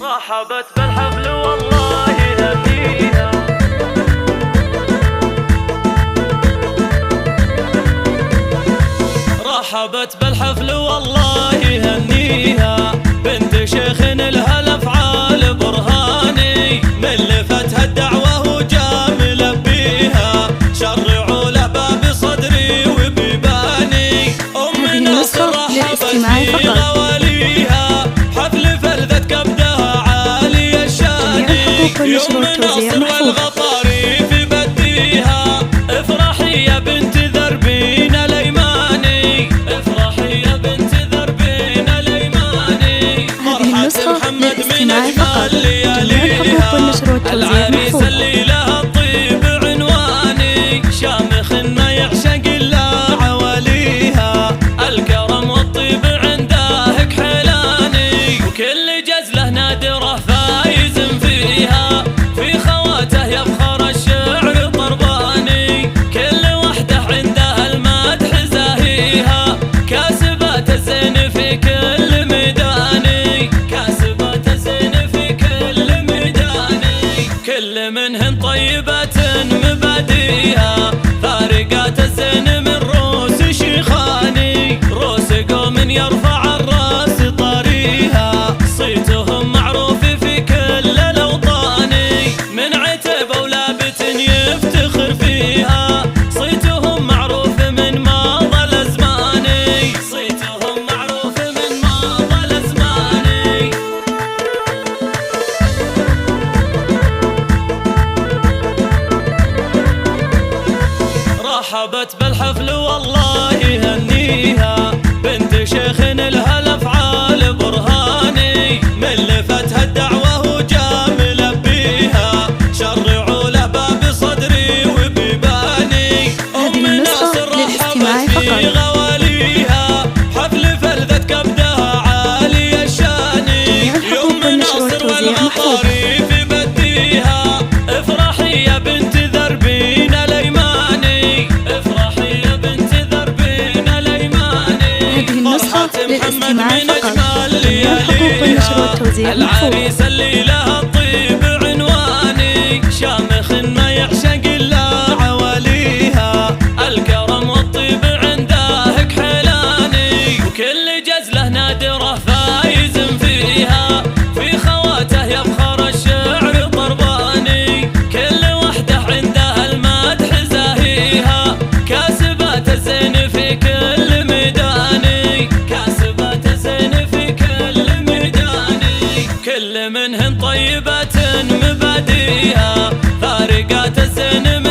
رحبت بالحفل والله هنيها، رحبت بالحفل والله هنيها، بنت شيخ لها الافعال برهاني، من لفتها الدعوه وجا ملبيها، شرعوا له باب صدري وبيباني، ام نصر رحبت في غواليها، حفل فلذت كبدها عالي الشاني، يوم نصر والغطاري في بديها، افرحي يا بنت ذربين الايماني، افرحي يا بنت ذربين الايماني، فرحة محمد من اجمل لياليها، العريس اللي لها الطيب عنواني، شامخ ما يعشق الا عواليها، الكرم والطيب عنده كحيلاني، وكل جزله نادره فايز فيها، في خواته يفخر الشعر طرباني، كل وحده عندها المدح زاهيها، كاسبات الزين في كل ميداني، كاسبات الزين في كل ميداني، كل منهن طيبات مباديها، فارقات الزين من روس شيخاني، روس قوم يرفع الراس طاريها، صيتهم معروف في كل الاوطان، من عتب ولابت يفتخر فيها، صيتهم معروف من ماضى الازمان، صيتهم معروف من ماضى الازمان. رحبت بالحفل والله هنيها، بنت شيخ لها الافعال برهاني، من لفتها الدعوه وجا ملبيها، شرعوا له باب صدري وبيباني، ام نصر رحبت في غواليها، حفل فلذت كبدها عالي الشاني، يوم نصر والغطاري في بديها، افرحي يا بنت ذربين الايماني، افرحي يا بنت ذربين الايماني، فرحة محمد من اجمل لياليها، العريس اللي لها الطيب عنواني، شامخ ما يعشق الا عواليها، الكرم والطيب عنده كحيلاني، وكل جزله نادره فايز فيها، في خواته يفخر الشعر طرباني، كل وحده عندها المدح زاهيها، كاسبات الزين في كل ميداني، كاسبات الزين في كل ميداني، كل منهن طيبات مباديها، فارقات الزين